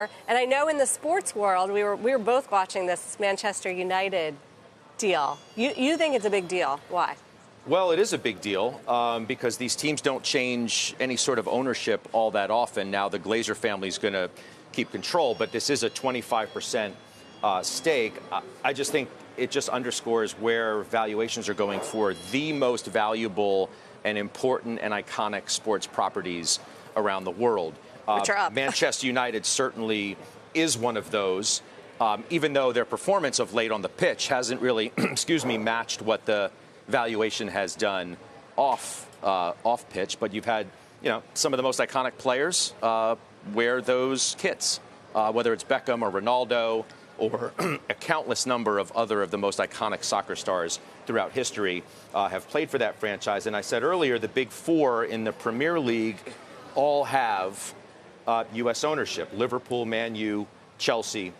And I know in the sports world, we were both watching this Manchester United deal. You think it's a big deal. Why? Well, it is a big deal because these teams don't change any sort of ownership all that often. Now, the Glazer family is going to keep control, but this is a 25% stake. I just think it just underscores where valuations are going for the most valuable and important and iconic sports properties around the world. Which are up. Manchester United certainly is one of those, even though their performance of late on the pitch hasn't really, matched what the valuation has done off pitch. But you've had, some of the most iconic players wear those kits, whether it's Beckham or Ronaldo or a countless number of the most iconic soccer stars throughout history have played for that franchise. And I said earlier, the big four in the Premier League all have U.S. ownership: Liverpool, Man U, Chelsea,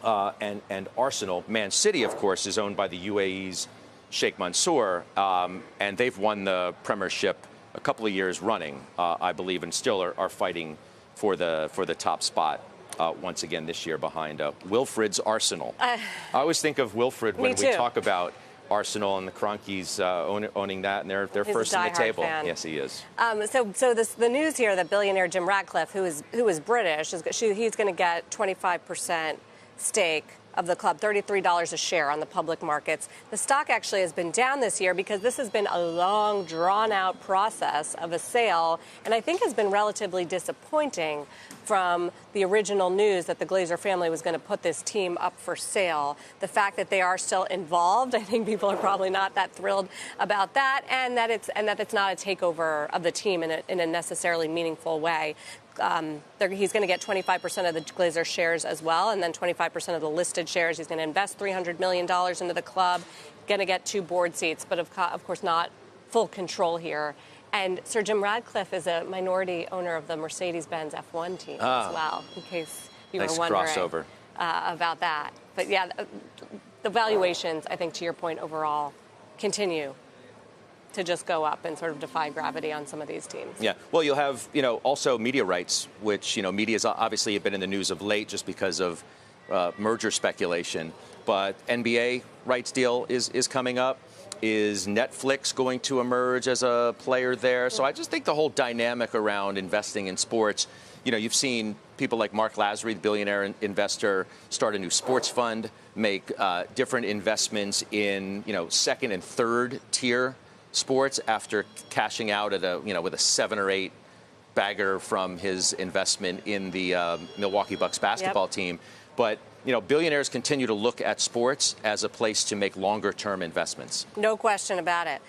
and Arsenal. Man City, of course, is owned by the UAE's Sheikh Mansour, and they've won the Premiership a couple of years running, I believe, and still are fighting for the top spot once again this year behind Wilfred's Arsenal. I always think of Wilfred when we talk about Arsenal and the Kroenkes owning that, and they're first in the table. Fan. Yes, he is. The news here that billionaire Jim Ratcliffe, who is British, he's going to get 25% stake of the club, $33 a share on the public markets. The stock actually has been down this year because this has been a long, drawn-out process of a sale, and I think has been relatively disappointing from the original news that the Glazer family was going to put this team up for sale. The fact that they are still involved, I think people are probably not that thrilled about that, and that it's not a takeover of the team in a necessarily meaningful way. He's going to get 25% of the Glazer shares as well, and then 25% of the listed shares. He's going to invest $300 million into the club, going to get 2 board seats, but of course not full control here. And Sir Jim Ratcliffe is a minority owner of the Mercedes-Benz F1 team as well, in case you were wondering crossover. About that. But yeah, the valuations, I think, to your point overall, continue to just go up and sort of defy gravity on some of these teams. Yeah. Well, you'll have, also media rights, which, media's obviously have been in the news of late just because of merger speculation. But NBA rights deal is coming up. Is Netflix going to emerge as a player there? So I just think the whole dynamic around investing in sports, you've seen people like Mark Lazary, the billionaire investor, start a new sports fund, make different investments in, second and third tier sports after cashing out at with a 7 or 8 bagger from his investment in the Milwaukee Bucks basketball team. But, billionaires continue to look at sports as a place to make longer term investments. No question about it.